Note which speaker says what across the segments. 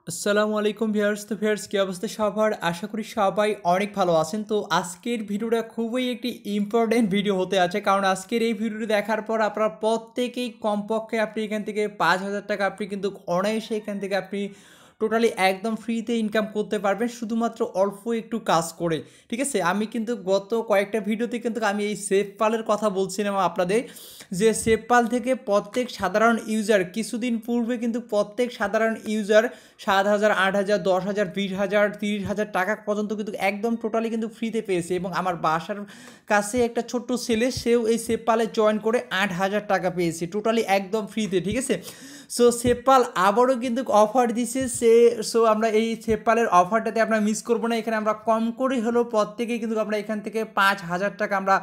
Speaker 1: আসসালামু আলাইকুম ভিউয়ার্স। তো ভিউয়ার্স, কী অবস্থা সবার? আশা করি সবাই অনেক ভালো আছেন। তো আজকের ভিডিওটা খুবই একটি ইম্পর্টেন্ট ভিডিও হতে আছে, কারণ আজকের এই ভিডিওটি দেখার পর আপনারা প্রত্যেকেই কমপক্ষে আপনি এখান থেকে ৫,০০০ টাকা আপনি কিন্তু অনায়াসে এখান থেকে আপনি টোটালি একদম ফ্রিতে ইনকাম করতে পারবেন, শুধুমাত্র অল্প একটু কাজ করে। ঠিক আছে, আমি কিন্তু গত কয়েকটা ভিডিওতে কিন্তু আমি এই সেফপালের কথা বলছিলাম আপনাদের, যে সেফপাল থেকে প্রত্যেক সাধারণ ইউজার কিছুদিন পূর্বে কিন্তু প্রত্যেক সাধারণ ইউজার ৭,০০০, ৮,০০০, ১০,০০০, ২০,০০০, ৩০,০০০ টাকা পর্যন্ত কিন্তু একদম টোটালি কিন্তু ফ্রিতে পেয়েছে। এবং আমার বাসার কাছে একটা ছোট্ট ছেলে, সেও এই সেফপালে জয়েন করে ৮,০০০ টাকা পেয়েছে টোটালি একদম ফ্রিতে। ঠিক আছে, সো সেফপাল আবারও কিন্তু অফার দিছে সো আমরা এই সেফপালের অফারটাতে আমরা মিস করবো না। এখানে আমরা কম করে হলেও প্রত্যেকেই কিন্তু আমরা এখান থেকে ৫,০০০ টাকা আমরা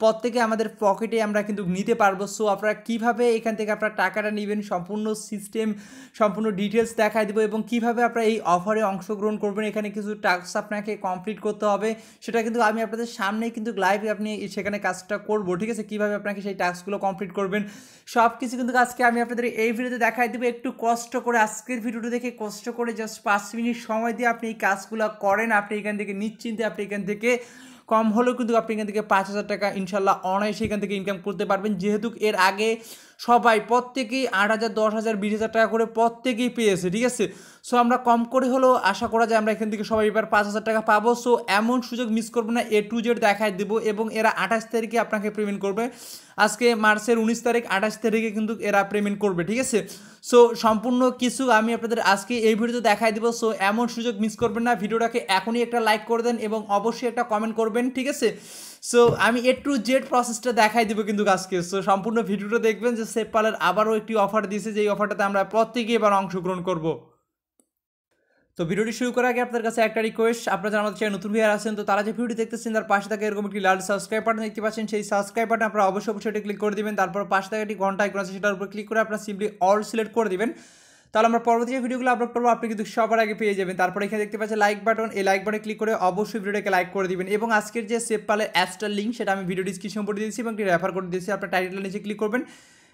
Speaker 1: প্রত্যেকে আমাদের পকেটে আমরা কিন্তু নিতে পারবো। সো আপনারা কীভাবে এখান থেকে আপনারা টাকাটা নেবেন, সম্পূর্ণ সিস্টেম, সম্পূর্ণ ডিটেলস দেখাই দেবো, এবং কীভাবে আপনারা এই অফারে অংশগ্রহণ করবেন। এখানে কিছু টাস্ক আপনাকে কমপ্লিট করতে হবে, সেটা কিন্তু আমি আপনাদের সামনেই কিন্তু লাইভে আপনি সেখানে কাজটা করবো। ঠিক আছে, কীভাবে আপনাকে সেই টাস্কগুলো কমপ্লিট করবেন সব কিছু কিন্তু আজকে আমি আপনাদের এই ভিডিওতে দেখাই দেবো। একটু কষ্ট করে আজকের ভিডিওটা দেখে কষ্ট করে জাস্ট ৫ মিনিট সময় দিয়ে আপনি এই কাজগুলো করেন, আপনি এখান থেকে নিশ্চিন্তে আপনি এখান থেকে কম হলেও কিন্তু আপনি এখান থেকে ৫,০০০ টাকা ইনশাল্লাহ অনায়াসে এখান থেকে ইনকাম করতে পারবেন। যেহেতু এর আগে সবাই প্রত্যেকেই ৮,০০০, ১০,০০০, ২০,০০০ টাকা করে প্রত্যেকেই পেয়েছে। ঠিক আছে, সো আমরা কম করে হলেও আশা করা যায় আমরা এখান থেকে সবাই এবার ৫,০০০ টাকা পাবো। সো এমন সুযোগ মিস করবো না, A to Z দেখাই দেবো। এবং এরা ২৮ তারিখে আপনাকে পেমেন্ট করবে। আজকে মার্চের ১৯ তারিখ, ২৮ তারিখে কিন্তু এরা পেমেন্ট করবে। ঠিক আছে, সো সম্পূর্ণ কিছু আমি আপনাদের আজকে এই ভিডিওতে দেখাই দেবো। সো এমন সুযোগ মিস করবেন না, ভিডিওটাকে এখনই একটা লাইক করে দেন এবং অবশ্যই একটা কমেন্ট করবেন। ঠিক আছে, সো আমি A to Z প্রসেসটা দেখাই দেবো কিন্তু আজকে। সো সম্পূর্ণ ভিডিওটা দেখবেন যে সেফপালের আবারও একটি অফার দিয়েছে, যে এই অফারটাতে আমরা প্রত্যেকেই এবার অংশগ্রহণ করবো। তো ভিডিওটি শুরু করার আগে আপনার কাছে একটা রিকোয়েস্ট, আপনারা যারা আমাদের চ্যানেল নতুন ভিউয়ার আছেন, তো তারা যে ভিডিওটি দেখতেছেন তার পাশে থাকা এরকম একটি লাল সাবস্ক্রাইব বাটন দেখতে পাচ্ছেন, সেই সাবস্ক্রাইব বাটন আপনারা অবশ্যই এটা ক্লিক করে দিবেন। তারপর পাশে থাকা একটি ঘন্টা আইকন আছে, সেটার উপর ক্লিক করে আপনারা সিম্পলি অল সিলেক্ট করে দিবেন। তাহলে আমরা পরবর্তী যে ভিডিওগুলো আপলোড করবো আপনি কিন্তু সবার আগে পেয়ে যাবেন। তারপর এখানে দেখতে পাচ্ছেন লাইক বাটন, এই লাইক বাটনে ক্লিক করে অবশ্যই ভিডিওটাকে লাইক করে দিবেন। এবং আজকের যে সেফপালের অ্যাপসটার লিঙ্ক সেটা আমি ভিডিও ডিসক্রিপশন করে দিয়েছি এবং একটি রেফার করে দিয়েছি। আপনার টাইটেলের নিচে ক্লিক করবেন,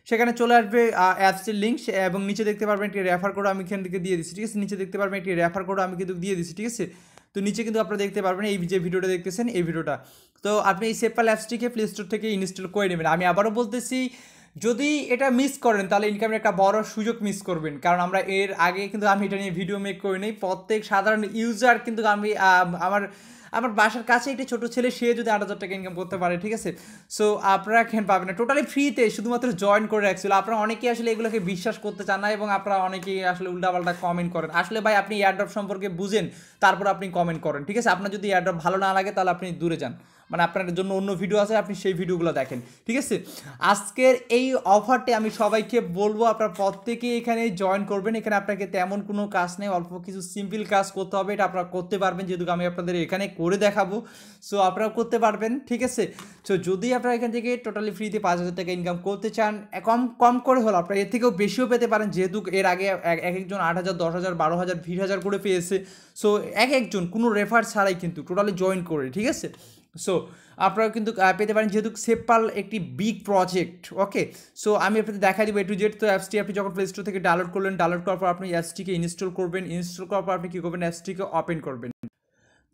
Speaker 1: সেখানে চলে আসবে অ্যাপসের লিঙ্ক, এবং নিচে দেখতে পারবেন একটি রেফার কোড আমি এখান থেকে দিয়ে দিচ্ছি। ঠিক আছে, নিচে দেখতে পারবেন একটি রেফার কোড আমি কিন্তু দিয়ে দিচ্ছি। ঠিক আছে, তো নিচে কিন্তু আপনারা দেখতে পারবেন এই যে ভিডিওটা দেখতেছেন এই ভিডিওটা, তো আপনি এই সেফপাল অ্যাপসটিকে প্লে স্টোর থেকে ইনস্টল করে নেবেন। আমি আবারও বলতেছি, যদি এটা মিস করেন তাহলে ইনকামের একটা বড় সুযোগ মিস করবেন, কারণ আমরা এর আগে কিন্তু আমি এটা নিয়ে ভিডিও মেক করি নাই। প্রত্যেক সাধারণ ইউজার কিন্তু আমি আমার বাসার কাছে একটি ছোটো ছেলে, সে যদি ৮,০০০ টাকা ইনকাম করতে পারে। ঠিক আছে, সো আপনারা কেন পাবেন না টোটালি ফ্রিতে, শুধুমাত্র জয়েন করে রাখছিল। আপনারা অনেকেই আসলে এগুলোকে বিশ্বাস করতে চান না, এবং আপনারা অনেকেই আসলে উল্টাপাল্টা কমেন্ট করেন। আসলে ভাই, আপনি এয়ারড্রপ সম্পর্কে বুঝেন, তারপর আপনি কমেন্ট করেন। ঠিক আছে, আপনার যদি এয়ারড্রপ ভালো না লাগে তাহলে আপনি দূরে যান, মানে আপনার জন্য অন্য ভিডিও আছে, আপনি সেই ভিডিওগুলো দেখেন। ঠিক আছে, আজকের এই অফারটি আমি সবাইকে বলবো আপনারা প্রত্যেকেই এখানে জয়েন করবেন। এখানে আপনাকে তেমন কোনো কাজ নেই, অল্প কিছু সিম্পল কাজ করতে হবে, এটা আপনারা করতে পারবেন, যেহেতু আমি আপনাদের এখানে করে দেখাবো। সো আপনারা করতে পারবেন। ঠিক আছে, সো যদি আপনারা এখান থেকে টোটালি ফ্রিতে ৫,০০০ টাকা ইনকাম করতে চান, কম কম করে হলো আপনারা এর থেকেও বেশিও পেতে পারেন, যেহেতু এর আগে এক একজন ৮,০০০, ১০,০০০, ১২,০০০, ২০,০০০ করে পেয়েছে। সো এক একজন কোনো রেফার ছাড়াই কিন্তু টোটালি জয়েন করে। ঠিক আছে, সো আপনারা কিন্তু পেতে পারেন, যেহেতু সেফপাল একটি বিগ প্রজেক্ট। ওকে, সো আমি আপনাদের দেখা দিব A to Z। তো অ্যাপসটি আপনি যখন প্লে স্টোর থেকে ডাউনলোড করলেন, ডাউনলোড করার পর আপনি অ্যাপসটিকে ইনস্টল করবেন। ইনস্টল করার পর আপনি কী করবেন, অ্যাপসটিকে ওপেন করবেন।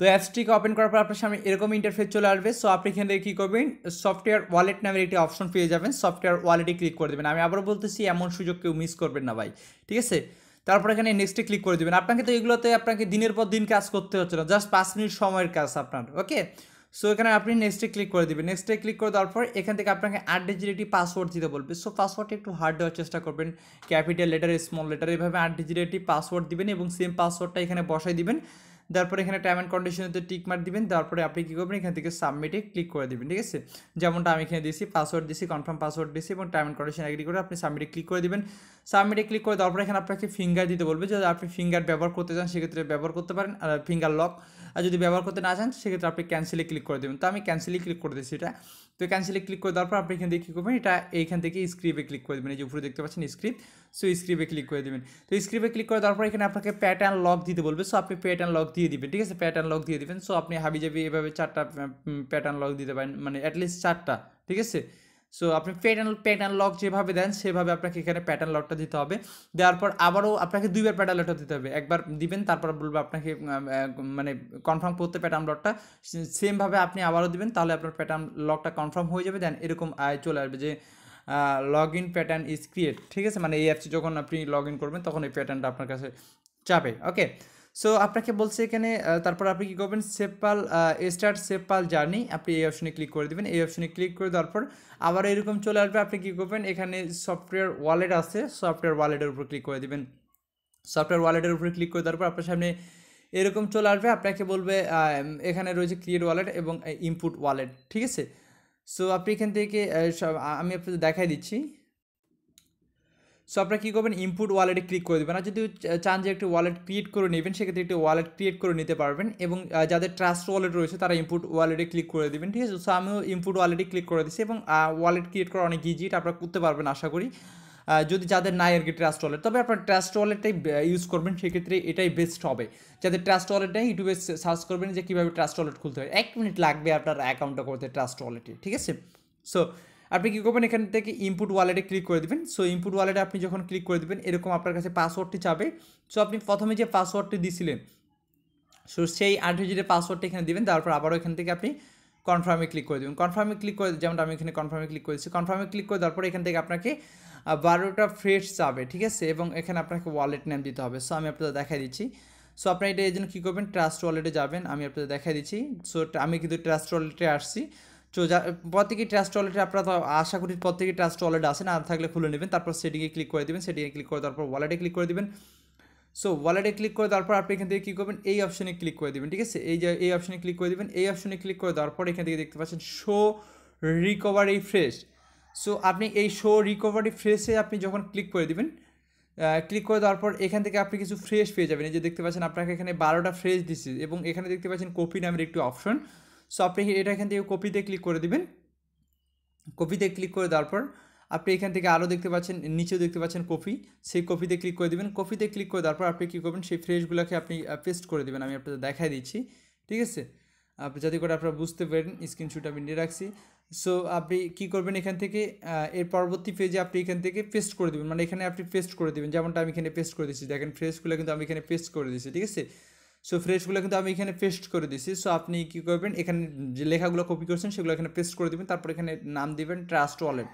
Speaker 1: তো অ্যাপসটিকে ওপেন করার পর আপনার সামনে এরকম ইন্টারফেস চলে আসবে। সো আপনি এখান থেকে কী করবেন, সফটওয়্যার ওয়ালেট নামের একটি অপশন পেয়ে যাবেন, সফটওয়্যার ওয়ালেটে ক্লিক করে দেবেন। আমি আবারও বলতেছি, এমন সুযোগ কেউ মিস করবেন না ভাই। ঠিক আছে, তারপর এখানে নেক্সটে ক্লিক করে দেবেন। আপনাকে তো এগুলোতে আপনাকে দিনের পর দিন কাজ করতে হচ্ছে না, জাস্ট ৫ মিনিট সময়ের কাজ আপনার। ওকে, সো এখানে আপনি নেক্সটে ক্লিক করে দেবেন। নেক্সটে ক্লিক করে দেওয়ার পর এখান থেকে আপনাকে ৮ ডিজিট একটি পাসওয়ার্ড দিতে বলবে। সো পাসওয়ার্ডটা একটু হার্ড দেওয়ার চেষ্টা করবেন, ক্যাপিটাল লেটার, স্মল লেটার, এভাবে ৮ ডিজিট একটি পাসওয়ার্ড দিবেন এবং সেম পাসওয়ার্ডটা এখানে বসাই দিবেন। তারপরে এখানে টার্ম অ্যান্ড কন্ডিশনেতে টিক মার দিবেন। তারপরে আপনি কী করবেন, এখান থেকে সাবমিটে ক্লিক করে দেবেন। ঠিক আছে, যেমনটা আমি এখানে দিয়েছি, পাসওয়ার্ড দিয়েছি, কনফার্ম পাসওয়ার্ড দিয়েছি এবং টার্ম অ্যান্ড কন্ডিশন এগ্রি করে আপনি সাবমিটে ক্লিক করে দিবেন। সাবমিটে ক্লিক করে তারপরে এখানে আপনাকে ফিঙ্গার দিতে বলবে, যদি আপনি ফিঙ্গার ব্যবহার করতে চান সেক্ষেত্রে ব্যবহার করতে পারেন, আর ফিঙ্গার লক। আর যদি ব্যবহার করতে না চান সেক্ষেত্রে আপনি ক্যান্সেলে ক্লিক করে দেবেন। তো আমি ক্যান্সেলে ক্লিক করে দিয়েছি এটা। তো ক্যান্সেলে ক্লিক করে দেওয়ার পর আপনি এখান থেকে কী করবেন, এটা এইখান থেকে স্ক্রিপে ক্লিক করে দেবেন। এই যে উপরে দেখতে পাচ্ছেন স্ক্রিপ, সো স্ক্রিপে ক্লিক করে দেবেন। তো স্ক্রিপে ক্লিক করে দেওয়ার পর এখানে আপনাকে প্যাটার্ন লক দিতে বলবে। সো আপনি প্যাটার্ন লক দিয়ে দিবেন। ঠিক আছে, প্যাটার্ন লক দিয়ে দিবেন। সো আপনি হাবিজাবি এভাবে ৪টা প্যাটার্ন লক দিতে পারেন, মানে অ্যাটলিস্ট ৪টা। ঠিক আছে, সো আপনি প্যাটার্ন লক যেভাবে দেন সেভাবে আপনাকে এখানে প্যাটার্ন লকটা দিতে হবে। দেওয়ার পর আবারও আপনাকে ২ বার প্যাটার্ন লকটা দিতে হবে। একবার দিবেন তারপর বলবে আপনাকে মানে কনফার্ম করতে প্যাটার্ন লকটা। সেমভাবে আপনি আবারও দিবেন, তাহলে আপনার প্যাটার্ন লকটা কনফার্ম হয়ে যাবে। দেন এরকম চলে আসবে যে log in pattern is create, ঠিক আছে? মানে এই অ্যাপসে যখন আপনি লগ ইন করবেন তখন এই প্যাটার্নটা আপনার কাছে যাবে। ওকে, সো আপনাকে বলছে এখানে তারপর আপনি কী করবেন, সেপাল স্টার্ট সেপাল জার্নি, আপনি এই অপশনে ক্লিক করে দেবেন। এই অপশনে ক্লিক করে দেওয়ার পর আবার এরকম চলে আসবে। আপনি কী করবেন, এখানে সফটওয়্যার ওয়ালেট আছে, সফটওয়্যার ওয়ালেটের উপর ক্লিক করে দেবেন। সফটওয়্যার ওয়ালেটের উপরে ক্লিক করে দেওয়ার পর আপনার সামনে এরকম চলে আসবে। আপনাকে বলবে এখানে রয়েছে ক্রিয়েট ওয়ালেট এবং ইনপুট ওয়ালেট, ঠিক আছে? সো আপনি এখান থেকে আমি আপনাদের দেখাই দিচ্ছি। সো আপনারা কী করবেন, ইনপুট ওয়ালেটে ক্লিক করে দেবেন। আর যদি চান যে একটি ওয়ালেট ক্রিয়েট করে নেবেন, সেক্ষেত্রে একটি ওয়ালেট ক্রিয়েট করে নিতে পারবেন। এবং যাদের ট্রাস্ট ওয়ালেট রয়েছে তারা ইনপুট ওয়ালেটে ক্লিক করে দেবেন, ঠিক আছে? সো আমিও ইনপুট ওয়ালেটে ক্লিক করে দিচ্ছি এবং ওয়ালেট ক্রিয়েট করা অনেক ইজি, এটা আপনারা করতে পারবেন আশা করি। যদি যাদের নাই আর কি ট্রাস্ট ওয়ালেট, তবে আপনার ট্রাস্ট ওয়ালেটটাই ইউজ করবেন, সেক্ষেত্রে এটাই বেস্ট হবে। যাদের ট্রাস্ট ওয়ালেট নেই, ইউটিউবে সার্চ করবেন যে কীভাবে ট্রাস্ট ওয়ালেট খুলতে হয়, 1 মিনিট লাগবে আপনার অ্যাকাউন্টটা করতে ট্রাস্ট ওয়ালেটে, ঠিক আছে? সো আপনি কী করবেন, এখান থেকে ইনপুট ওয়ালেটে ক্লিক করে দেবেন। সো ইনপুট ওয়ালেটে আপনি যখন ক্লিক করে দেবেন, এরকম আপনার কাছে পাসওয়ার্ডটি চাবে। সো আপনি প্রথমে যে পাসওয়ার্ডটি দিয়েছিলেন, সো সেই 8 ডিজিটের পাসওয়ার্ডটা এখানে দিবেন। তারপর আবারও এখান থেকে আপনি কনফার্মে ক্লিক করে দেবেন। কনফার্মে ক্লিক করে, যেমনটা আমি এখানে কনফার্মে ক্লিক করেছি, কনফার্মে ক্লিক করে দেওয়ার পর এখান থেকে আপনাকে 12টা ফ্রেশ চাবে, ঠিক আছে? এবং এখানে আপনাকে ওয়ালেট নেম দিতে হবে। সো আমি আপনাদের দেখাই দিচ্ছি। সো আপনার এটা এই জন্য কী করবেন, ট্রাস্ট ওয়ালেটে যাবেন। আমি আপনাদের দেখাই দিচ্ছি। সো আমি কিন্তু ট্রাস্ট ওয়ালেটে আসছি। তো প্রত্যেকেই ট্রাস্ট ওয়ালেটে, আপনারা তো আশা করি প্রত্যেকেই ট্রাস্ট ওয়ালেটে আসেন, আর থাকলে খুলে নেবেন। তারপর সেটিংয়ে ক্লিক করে দেবেন। সেটিংয়ে ক্লিক করে তারপর ওয়ালেটে ক্লিক করে দেবেন। সো ওয়ালেটে ক্লিক করে দেওয়ার পর আপনি এখান থেকে কী করবেন, এই অপশনে ক্লিক করে দেবেন, ঠিক আছে? এই যে এই অপশনে ক্লিক করে দেবেন। এই অপশনে ক্লিক করে দেওয়ার পর এখান থেকে দেখতে পাচ্ছেন শো রিকভারি ফ্রেশ। সো আপনি এই শো রিকভারি ফ্রেশে আপনি যখন ক্লিক করে দেবেন, ক্লিক করে দেওয়ার পর এখান থেকে আপনি কিছু ফ্রেশ পেয়ে যাবেন। এই যে দেখতে পাচ্ছেন আপনাকে এখানে 12টা ফ্রেশ দিচ্ছে এবং এখানে দেখতে পাচ্ছেন কপি নামের একটি অপশন। সো আপনি এটা এখান থেকে কপিতে ক্লিক করে দেবেন। কপিতে ক্লিক করে দেওয়ার পর আপনি এখান থেকে আরও দেখতে পাচ্ছেন, নিচেও দেখতে পাচ্ছেন কপি, সেই কপিতে ক্লিক করে দেবেন। কপিতে ক্লিক করে দেওয়ার পর আপনি কী করবেন, সেই ফ্রেশগুলোকে আপনি পেস্ট করে দেবেন। আমি আপনাদের দেখাই দিচ্ছি, ঠিক আছে? আপনি যাতে করে আপনারা বুঝতে পারেন, স্ক্রিনশট আমি নিয়ে রাখছি। সো আপনি কী করবেন, এখান থেকে এর পরবর্তী পেজে আপনি এখান থেকে পেস্ট করে দেবেন, মানে এখানে আপনি পেস্ট করে দেবেন, যেমনটা আমি এখানে পেস্ট করে দিচ্ছি। দেখেন ফ্রেশগুলো কিন্তু আমি এখানে পেস্ট করে দিচ্ছি, ঠিক আছে? সো ফ্রেশগুলো কিন্তু আমি এখানে পেস্ট করে দিচ্ছি। সো আপনি কী করবেন, এখানে যে লেখাগুলো কপি করছেন সেগুলো এখানে পেস্ট করে দেবেন। তারপর এখানে নাম দিবেন ট্রাস্ট ওয়ালেট।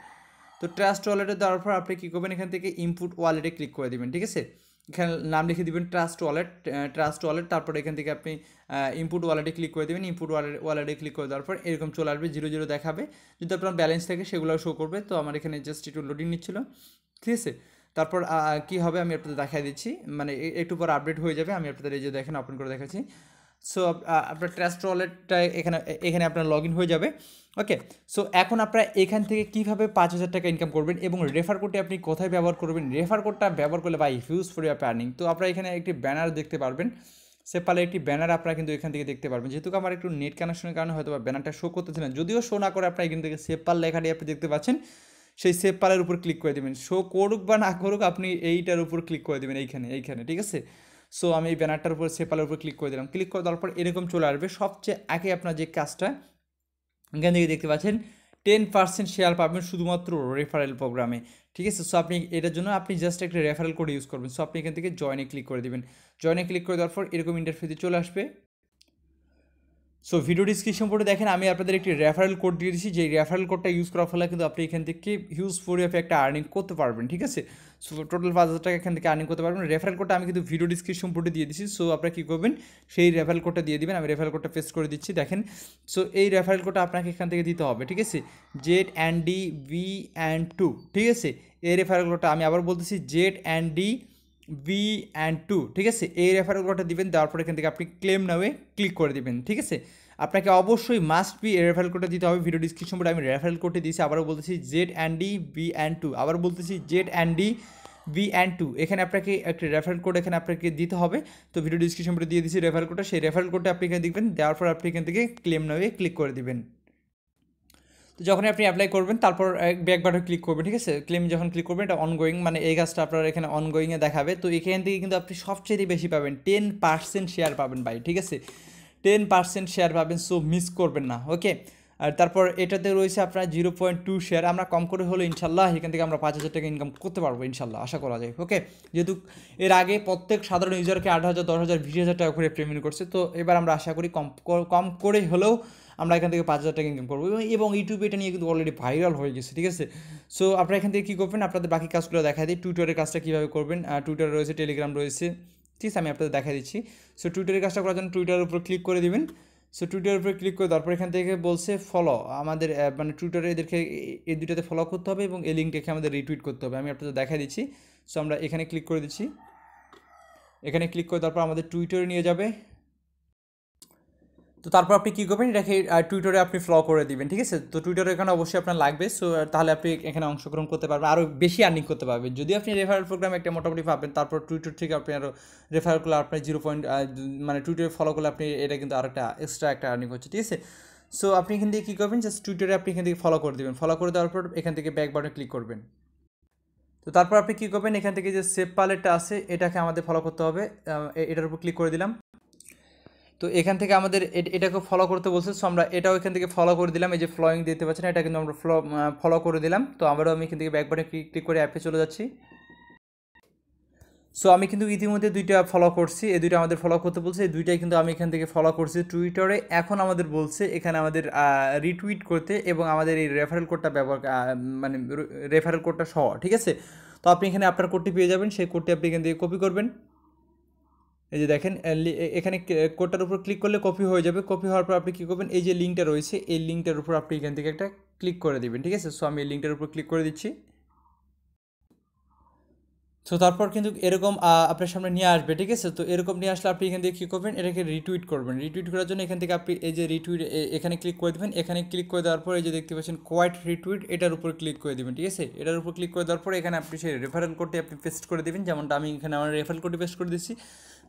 Speaker 1: তো ট্রাস্ট ওয়ালেটে দেওয়ার পর আপনি কী করবেন, এখান থেকে ইনপুট ওয়ালেটে ক্লিক করে দেবেন, ঠিক আছে? এখানে নাম লিখে দেবেন ট্রাস্ট ওয়ালেট। তারপর এখান থেকে আপনি ইনপুট ওয়ালেটে ক্লিক করে দেবেন। ইনপুট ওয়ালেটে ক্লিক করে দেওয়ার পর এরকম চলে আসবে, 0 দেখাবে। যদি আপনার ব্যালেন্স থাকে সেগুলো শো করবে। তো আমার এখানে জাস্ট একটু লোডিং নিচ্ছিল, ঠিক আছে? তারপর কী হবে আমি আপনাদের দেখাই দিচ্ছি, মানে একটু পর আপডেট হয়ে যাবে। আমি আপনাদের এই যে দেখেন ওপেন করে দেখাচ্ছি। সো আপনার ট্রাস্ট ওয়ালেটটা এখানে আপনার লগ ইন হয়ে যাবে। ওকে, সো এখন আপনারা এখান থেকে কীভাবে 5,000 টাকা ইনকাম করবেন এবং রেফার কোডটি আপনি কোথায় ব্যবহার করবেন, রেফার কোডটা ব্যবহার করলে by huge for year earning. তো আপনারা এখানে একটি ব্যানার দেখতে পারবেন, সেপালে একটি ব্যানার আপনারা কিন্তু এখান থেকে দেখতে পারবেন। যেহেতু আমার একটু নেট কানেকশনের কারণে হয়তো ব্যানারটা শো করতেছে না, যদিও শো না করে আপনারা এখান থেকে সেপাল লেখাটি আপনি দেখতে পাচ্ছেন, সেই সেপালের উপর ক্লিক করে দেবেন। শো করুক বা না করুক আপনি এইটার উপর ক্লিক করে দেবেন, এইখানে, ঠিক আছে? সো আমি এই ব্যানারটার উপর সেপালের উপর ক্লিক করে দিলাম। ক্লিক করে দেওয়ার পর এরকম চলে আসবে। সবচেয়ে আগে আপনার যে কাজটা, এখান থেকে দেখতে পাচ্ছেন 10% শেয়ার পাবেন শুধুমাত্র রেফারেল প্রোগ্রামে, ঠিক আছে? সো আপনি এটার জন্য আপনি জাস্ট একটা রেফারেল কোড ইউজ করবেন। সো আপনি এখান থেকে জয়েনে ক্লিক করে দেবেন। জয়েনে ক্লিক করে দেওয়ার পর এরকম ইন্টারফেসে চলে আসবে। সো ভিডিও ডিসক্রিপশন বোর্ডে দেখেন আমি আপনাদের একটি রেফারেল কোড দিয়ে দিচ্ছি, যে রেফারেল কোডটা ইউজ করার ফলে কিন্তু আপনি এখান থেকে হিউজ ফর একটা আর্নিং করতে পারবেন, ঠিক আছে? সো টোটাল 5,000 টাকা এখান থেকে আর্নিং করতে পারবেন। রেফারেল কোডটা আমি কিন্তু ভিডিও ডিসক্রিপশন বোর্ডে দিয়ে দিচ্ছি। সো আপনারা কী করবেন, সেই রেফারেল কোডটা দিয়ে দিবেন। আমি রেফারেল কোডটা পেস্ট করে দিচ্ছি, দেখেন। সো এই রেফারেল কোডটা আপনাকে এখান থেকে দিতে হবে, ঠিক আছে? Z&D-V&2, ঠিক আছে? এই রেফারেল কোডটা আমি আবার বলতেছি, Z&D-V&2, ঠিক আছে? এই রেফারেল কোডটা দিবেন। দেওয়ার পর এখান থেকে আপনি ক্লেম নাওয়ে ক্লিক করে দিবেন, ঠিক আছে? আপনাকে অবশ্যই মাস্ট বি রেফারেল কোডটা দিতে হবে। ভিডিও ডিসক্রিপশন বোর্ডে আমি রেফারেল কোডটি দিয়েছি। আবারও বলতেছি Z&D-V&2, আবার বলতেছি Z&D-V&2। এখানে আপনাকে একটা রেফারেল কোড এখানে আপনাকে দিতে হবে। তো ভিডিও ডিসক্রিপশন বোর্ডে দিয়ে দিয়েছি রেফারেল কোডটা, সেই রেফারেল কোডটা আপনি এখানে দেখবেন। দেওয়ার পর আপনি এখান থেকে ক্লেম নাওয়ে ক্লিক করে দিবেন। তো যখনই আপনি অ্যাপ্লাই করবেন তারপর ব্যাক বাটন ক্লিক করবেন, ঠিক আছে? ক্লেম যখন ক্লিক করবেন এটা অনগোয়িং, মানে এই কাজটা আপনার এখানে অনগোয়িংয়ে দেখাবে। তো এখান থেকে কিন্তু আপনি সবচেয়ে বেশি পাবেন, 10% শেয়ার পাবেন ভাই, ঠিক আছে? 10% শেয়ার পাবেন। সো মিস করবেন না, ওকে? আর তারপর এটাতে রয়েছে আপনার 0.2 শেয়ার। আমরা কম করে হলে ইনশাল্লাহ এখান থেকে আমরা 5,000 টাকা ইনকাম করতে পারবো ইনশাল্লাহ, আশা করা যায়। ওকে, যেহেতু এর আগে প্রত্যেক সাধারণ ইউজারকে 8,000, 10,000, 20,000 টাকা করে পেমেন্ট করছে, তো এবার আমরা আশা করি কম করে হলেও আমরা এখান থেকে 5,000 টাকা ইনকাম করবো। এবং ইউটিউবে এটা নিয়ে কিন্তু অলরেডি ভাইরাল হয়ে গেছে, ঠিক আছে। সো আপনারা এখান থেকে কী করবেন, আপনাদের বাকি কাজগুলো দেখা দিই। টুইটারের কাজটা কীভাবে করবেন, টুইটার রয়েছে, টেলিগ্রাম রয়েছে, ঠিক আছে, আমি আপনাদের দেখা দিচ্ছি। সো টুইটারের কাজটা করার জন্য টুইটারের উপর ক্লিক করে দিবেন। সো টুইটারের উপরে ক্লিক করে তারপর এখান থেকে বলছে ফলো, আমাদের মানে টুইটারে এদেরকে এই দুইটাতে ফলো করতে হবে এবং এই লিঙ্কটাকে আমাদের রিটুইট করতে হবে। আমি আপনাদের দেখা দিচ্ছি। সো আমরা এখানে ক্লিক করে দিচ্ছি। এখানে ক্লিক করে তারপর আমাদের টুইটারে নিয়ে যাবে। তো তারপর আপনি কী করবেন, এটাকে টুইটারে আপনি ফলো করে দিবেন, ঠিক আছে। তো টুইটারে এখানে অবশ্যই আপনার লাগবে। সো তাহলে আপনি এখানে অংশগ্রহণ করতে পারবেন, আরও বেশি আর্নিং করতে পারবেন। যদি আপনি রেফারেল প্রোগ্রাম একটা মোটামুটি পাবেন, তারপর টুইটার থেকে আপনি আরও রেফারেল করলে আপনার 0. মানে টুইটারে ফলো করলে আপনি এটা কিন্তু আরও একটা এক্সট্রা একটা আর্নিং হচ্ছে, ঠিক আছে। সো আপনি এখান থেকে কী করবেন, জাস্ট টুইটারে আপনি এখান থেকে ফলো করে দেবেন। ফলো করে দেওয়ার পর এখান থেকে ব্যাক বাটনে ক্লিক করবেন। তো তারপর আপনি কী করবেন, এখান থেকে যে সেভ পালেটটা আছে এটাকে আমাদের ফলো করতে হবে। এটার উপর ক্লিক করে দিলাম। তো এখান থেকে আমাদের এটাকে ফলো করতে বলছে। সো আমরা এটাও এখান থেকে ফলো করে দিলাম। এই যে ফলোয়িং দিতে পারছেন, এটা কিন্তু আমরা ফলো করে দিলাম। তো আবারও আমি এখান থেকে ব্যাক বাটনে ক্লিক করে অ্যাপে চলে যাচ্ছি। সো আমি কিন্তু ইতিমধ্যে দুইটা ফলো করছি, এই দুইটা আমাদের ফলো করতে বলছে, এই দুইটাই কিন্তু আমি এখান থেকে ফলো করছি টুইটারে। এখন আমাদের বলছে এখানে আমাদের রিটুইট করতে এবং আমাদের এই রেফারেল কোডটা ব্যবহার, মানে রেফারেল কোডটা সহ, ঠিক আছে। তো আপনি এখানে আপনার কোডটি পেয়ে যাবেন, সেই কোডটি আপনি এখান থেকে কপি করবেন। এই যে দেখেন এখানে কোডটার উপর ক্লিক করলে কপি হয়ে যাবে। কপি হওয়ার পর আপনি কী করবেন, এই যে লিঙ্কটা রয়েছে এই লিঙ্কটার উপর আপনি এখান থেকে একটা ক্লিক করে দেবেন, ঠিক আছে। সো আমি এই লিঙ্কটার উপর ক্লিক করে দিচ্ছি। সো তারপর কিন্তু এরকম আপনার সামনে নিয়ে আসবে, ঠিক আছে। তো এরকম নিয়ে আসলে আপনি এখান থেকে কী করবেন, এটাকে রিটুইট করবেন। রিটুইট করার জন্য এখান থেকে আপনি এই যে রিটুইট এখানে ক্লিক করে দেবেন। এখানে ক্লিক করে দেওয়ার পর এই যে দেখতে পাচ্ছেন কোয়াইট রিটুইট, এটার উপর ক্লিক করে দেবেন, ঠিক আছে। এটার উপর ক্লিক করে দেওয়ার পর এখানে আপনি সেই রেফারেল কোডটি আপনি পেস্ট করে দেবেন, যেমনটা আমি এখানে আমার রেফারেল কোডটি পেস্ট করে দিচ্ছি।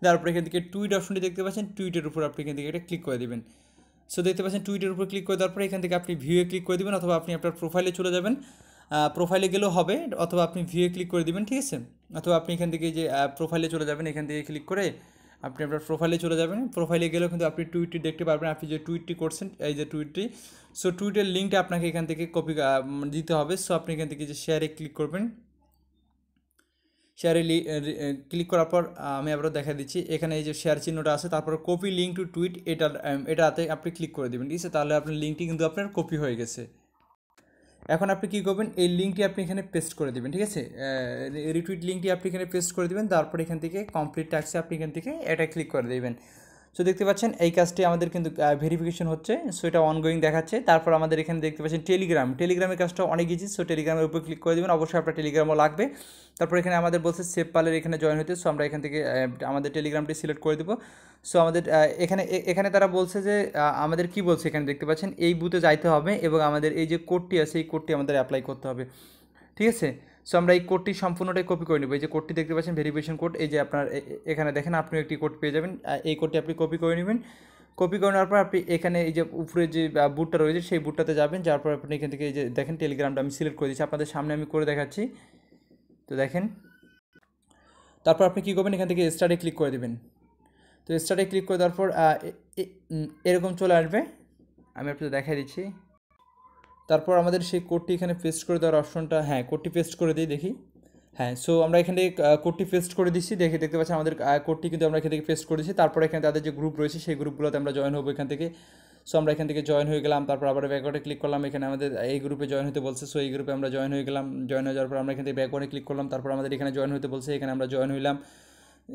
Speaker 1: তারপর এখান থেকে টুইট অপশনটি দেখতে পাচ্ছেন, টুইটের উপর আপনি এখান থেকে এটা ক্লিক করে দেবেন। সো দেখতে পাচ্ছেন টুইটের উপর ক্লিক করে দেওয়ার পর এখান থেকে আপনি ভিউয়ে ক্লিক করে দেবেন, অথবা আপনি আপনার প্রোফাইলে চলে যাবেন। প্রোফাইলে গেলেও হবে, অথবা আপনি ভিউয়ে ক্লিক করে দেবেন, ঠিক আছে। অথবা আপনি এখান থেকে যে প্রোফাইলে চলে যাবেন, এখান থেকে ক্লিক করে আপনি আপনার প্রোফাইলে চলে যাবেন। প্রোফাইলে গেলেও কিন্তু আপনি টুইটটি দেখতে পারবেন, আপনি যে টুইটটি করছেন, এই যে টুইটটি। সো টুইটের লিঙ্কটা আপনাকে এখান থেকে কপি দিতে হবে। সো আপনি এখান থেকে যে শেয়ারে ক্লিক করবেন। শেয়ারে ক্লিক করার পর আমি আবারও দেখা দিচ্ছি, এখানে এই যে শেয়ার চিহ্নটা আছে, তারপর কপি লিঙ্ক টু টুইট, এটাতে আপনি ক্লিক করে দেবেন, ঠিক আছে। তাহলে আপনার লিঙ্কটি কিন্তু আপনার কপি হয়ে গেছে। এখন আপনি কী করবেন, এই লিঙ্কটি আপনি এখানে পেস্ট করে দেবেন, ঠিক আছে। রিটুইট লিঙ্কটি আপনি এখানে পেস্ট করে দেবেন। তারপর এখান থেকে কমপ্লিট টাস্কে আপনি এখান থেকে এটা ক্লিক করে দেবেন। সো দেখতে পাচ্ছেন এই কাজটি আমাদের কিন্তু ভেরিফিকেশন হচ্ছে। সো এটা অনগোয়িং দেখাচ্ছে। তারপর আমাদের এখানে দেখতে পাচ্ছেন টেলিগ্রামের কাজটা অনেক ইজি। সো টেলিগ্রামের উপর ক্লিক করে দেবেন, অবশ্যই আপনার টেলিগ্রামও লাগবে। তারপর এখানে আমাদের বলছে সেভ পালের এখানে জয়েন হতে। সো আমরা এখান থেকে আমাদের টেলিগ্রামটি সিলেক্ট করে দেবো। সো আমাদের এখানে তারা বলছে যে আমাদের কি বলছে, এখানে দেখতে পাচ্ছেন এই বুথে যাইতে হবে এবং আমাদের এই যে কোডটি আছে এই কোডটি আমাদের অ্যাপ্লাই করতে হবে, ঠিক আছে। সো আমরা এই কোডটি সম্পূর্ণটাই কপি করে নেব। এই যে কোডটি দেখতে পাচ্ছেন ভেরিফিকেশন কোড, এই যে আপনার এখানে দেখেন আপনিও একটি কোড পেয়ে যাবেন। এই কোডটি আপনি কপি করে নেবেন। কপি করে নেওয়ার পর আপনি এখানে এই যে উপরে যে বুটটা রয়েছে সেই বুটটাতে যাবেন। যাওয়ার পর আপনি এখান থেকে এই যে দেখেন টেলিগ্রামটা আমি সিলেক্ট করে দিচ্ছি, আপনাদের সামনে আমি করে দেখাচ্ছি। তো দেখেন, তারপর আপনি কী করবেন, এখান থেকে স্টার্টে ক্লিক করে দেবেন। তো স্টার্টে ক্লিক করে দেওয়ার পর এরকম চলে আসবে, আমি আপনাদের দেখাই দিচ্ছি। তারপর আমাদের সেই কোডটি এখানে পেস্ট করে দেওয়ার অপশনটা, হ্যাঁ কোডটি পেস্ট করে দিই দেখি। হ্যাঁ, সো আমরা এখানে কোডটি পেস্ট করে দিচ্ছি, দেখতে পাচ্ছি আমাদের কোডটি কিন্তু আমরা এখান থেকে পেস্ট করে দিচ্ছি। তারপর এখানে তাদের যে গ্রুপ রয়েছে সেই গ্রুপগুলোতে আমরা জয়েন হবো এখান থেকে। সো আমরা এখান থেকে জয়েন হয়ে গেলাম। তারপর আবার ব্যাকওয়ার্ডে ক্লিক করলাম, এখানে আমাদের এই গ্রুপে জয়েন হতে বলছে। সো এই গ্রুপে আমরা জয়েন হয়ে গেলাম। জয়েন হয়ে যাওয়ার পর আমরা এখান থেকে ব্যাকওয়ার্ডে ক্লিক করলাম। তারপর আমাদের এখানে জয়েন হতে বলছে, এখানে আমরা জয়েন হইলাম।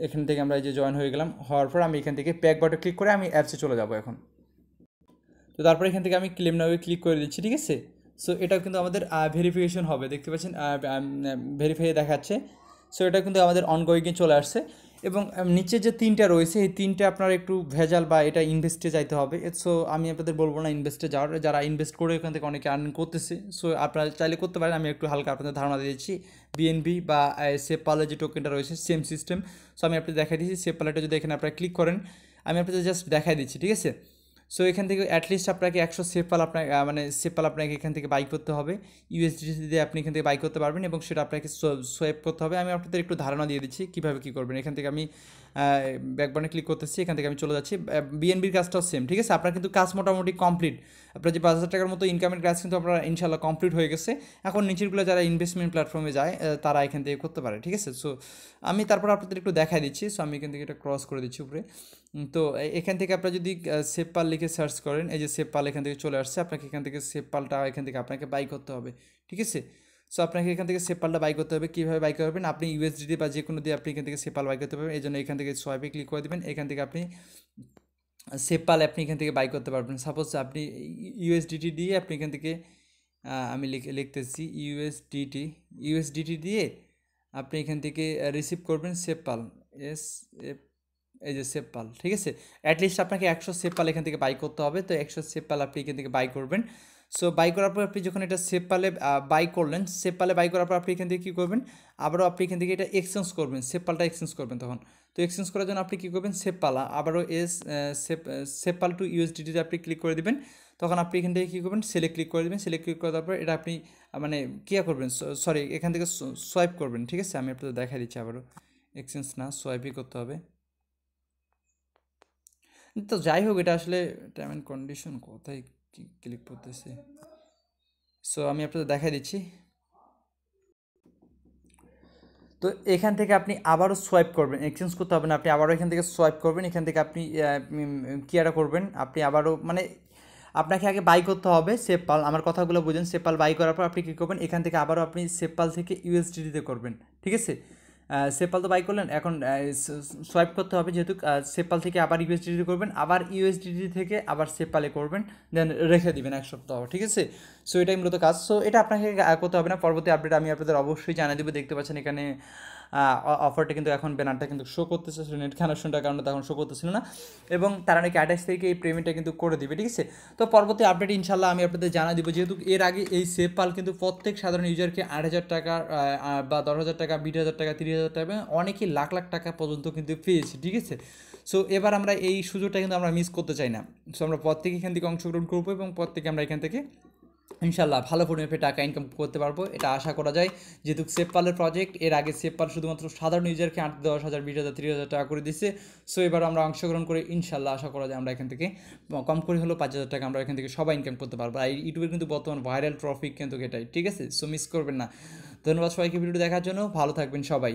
Speaker 1: এখান থেকে আমরা এই যে জয়েন হয়ে গেলাম। হওয়ার পর আমি এখান থেকে ব্যাক বাটনে ক্লিক করে আমি অ্যাপসে চলে যাবো এখন। তো তারপর এখান থেকে আমি ক্লেম নাও ক্লিক করে দিচ্ছি, ঠিক আছে। সো এটাও কিন্তু আমাদের ভেরিফিকেশন হবে, দেখতে পাচ্ছেন ভেরিফাই দেখাচ্ছে। সো এটা কিন্তু আমাদের অনগোয়িংয়ে চলে আসছে। এবং নিচে যে তিনটা রয়েছে এই তিনটা আপনার একটু ভেজাল বা এটা ইনভেস্টে যাইতে হবে। সো আমি আপনাদের বলবো না ইনভেস্টে যাওয়ার, যারা ইনভেস্ট করে এখান থেকে অনেকে আর্নিং করতেছে। সো আপনারা চাইলে করতে পারেন, আমি একটু হালকা আপনাদের ধারণা দিয়েছি। বিএনবি বা সেভ পালের যে টোকেনটা রয়েছে সেম সিস্টেম। সো আমি আপনাদের দেখাই দিচ্ছি, সেভ পালেটা যদি এখানে আপনারা ক্লিক করেন, আমি আপনাদের জাস্ট দেখাই দিচ্ছি, ঠিক আছে। সো এখান থেকে অ্যাটলিস্ট আপনাকে 100 সেভ পাল আপনাকে এখান থেকে বাই করতে হবে। ইউএসডিটি দিয়ে আপনি এখান থেকে বাই করতে পারবেন এবং সেটা আপনাকে সোয়াইপ করতে হবে। আমি আপনাদের একটু ধারণা দিয়ে দিচ্ছি কীভাবে কী করবেন। এখান থেকে আমি ব্যাকবাটনে ক্লিক করতেছি, এখান থেকে আমি চলে যাচ্ছি। বিএনবির কাজটাও সেম, ঠিক আছে। আপনার কিন্তু কাজ মোটামুটি কমপ্লিট। আপনার যে 5,000 টাকার মতো ইনকামের কাজ কিন্তু আপনার ইনশাল্লাহ কমপ্লিট হয়ে গেছে। এখন নিচেরগুলো যারা ইনভেস্টমেন্ট প্ল্যাটফর্মে যায় তারা এখান থেকে করতে পারে, ঠিক আছে। সো আমি তারপর আপনাদের একটু দেখাই দিচ্ছি। সো আমি এখান থেকে এটা ক্রস করে দিচ্ছি উপরে। তো এখান থেকে আপনারা যদি সেভ পাল লিখে সার্চ করেন, এই যে সেভ পাল এখান থেকে চলে আসছে। আপনাকে এখান থেকে সেভ পালটা এখান থেকে আপনাকে বাই করতে হবে, ঠিক আছে। সো আপনাকে এখান থেকে সেভ পালটা বাই করতে হবে। কীভাবে বাই করবেন, আপনি ইউএসডিটি বা যে কোনো দিয়ে আপনি এখান থেকে সেভ পাল বাই করতে পারবেন। এই জন্য এখান থেকে সোয়াইপে ক্লিক করে দেবেন। এখান থেকে আপনি সেভ পাল আপনি এখান থেকে বাই করতে পারবেন। সাপোজ আপনি ইউএসডিটি দিয়ে আপনি এখান থেকে আমি লিখতেছি ইউএসডিটি দিয়ে আপনি এখান থেকে রিসিভ করবেন সেভ পাল, এই যে সেভ পাল, ঠিক আছে। অ্যাটলিস্ট আপনাকে 100 সেভ পাল এখান থেকে বাই করতে হবে। তো 100 সেভ পাল আপনি এখান থেকে বাই করবেন। সো বাই করার পর আপনি যখন এটা সেভ পালে বাই করলেন, সেভ পালে বাই করার পর আপনি এখান থেকে কী করবেন, আবারও আপনি এখান থেকে এটা এক্সচেঞ্জ করবেন, সেভ পালটা এক্সচেঞ্জ করবেন তখন। তো এক্সচেঞ্জ করার জন্য আপনি কী করবেন, সেভ পালা আবারও সেভ পাল টু ইউএসডিটিতে আপনি ক্লিক করে দেবেন। তখন আপনি এখান থেকে কী করবেন, সেলে ক্লিক করে দেবেন। সেলে ক্লিক করার পর এটা আপনি মানে কী করবেন, সরি এখান থেকে সোয়াইপ করবেন, ঠিক আছে। আমি আপনাদের দেখা দিচ্ছি আবারও, এক্সচেঞ্জ না সোয়াইপই করতে হবে। তো যাই হোক, এটা আসলে টার্ম অ্যান্ড কন্ডিশন কোথায় ক্লিক করতেছে। সো আমি আপনাদের দেখাই দিচ্ছি। তো এখান থেকে আপনি আবারও সোয়াইপ করবেন, এক্সচেঞ্জ করতে হবে না, আপনি আবারও এখান থেকে সোয়াইপ করবেন। এখান থেকে আপনি কী একটা করবেন, আপনি আবারও মানে আপনাকে আগে বাই করতে হবে সেভ পাল, আমার কথাগুলো বুঝেন। সেভ পাল বাই করার পর আপনি কী করবেন, এখান থেকে আবারও আপনি সেভ পাল থেকে ইউএসডিটিতে করবেন, ঠিক আছে। সেভ পাল তো বাই করলেন, এখন সোয়াইপ করতে হবে, যেহেতু সেভ পাল থেকে আবার ইউএসডিটি করবেন, আবার ইউএসডিটি থেকে আবার সেভ পালে করবেন, দেন রেখে দিবেন 1 সপ্তাহ, ঠিক আছে। সো এটাই মূলত কাজ। সো এটা আপনাকে করতে হবে না, পরবর্তী আপডেট আমি আপনাদের অবশ্যই জানিয়ে দেবো। দেখতে পাচ্ছেন এখানে অফারটা কিন্তু এখন ব্যানারটা কিন্তু শো করতেছে, নেট কানেকশনটার কারণে তখন শো করতেছিল না, এবং তারা নাকি 28 তারিখে এই পেমেন্টটা কিন্তু করে দিবে, ঠিক আছে। তো পরবর্তী আপডেট ইনশাল্লাহ আমি আপনাদের জানা দিব, যেহেতু এর আগে এই সেভ পাল কিন্তু প্রত্যেক সাধারণ ইউজারকে 8,000 টাকা বা 10,000 টাকা, 20,000 টাকা, 30,000 টাকা, অনেকেই লাখ লাখ টাকা পর্যন্ত কিন্তু পেয়েছে, ঠিক আছে। সো এবার আমরা এই সুযোগটা কিন্তু আমরা মিস করতে চাই না। সো আমরা প্রত্যেকে এখান থেকে অংশগ্রহণ করবো এবং প্রত্যেকে আমরা এখান থেকে ইনশাল্লাহ ভালো পরিমাণে টাকা ইনকাম করতে পারবো, এটা আশা করা যায়। যেহেতু সেভ পালের প্রজেক্ট, এর আগে সেভ পাল শুধুমাত্র সাধারণ ইউজারকে 8, 10,000, 20,000, 30,000 টাকা করে দিচ্ছে। সো এবার আমরা অংশগ্রহণ করে ইনশাল্লাহ আশা করা যায় আমরা এখান থেকে কম করে হলেও 5,000 টাকা আমরা এখান থেকে সবাই ইনকাম করতে পারবো। আর ইউটিউবের কিন্তু বর্তমান ভাইরাল টপিক কিন্তু এটাই, ঠিক আছে। সো মিস করবেন না। ধন্যবাদ সবাইকে ভিডিওটি দেখার জন্য, ভালো থাকবেন সবাই।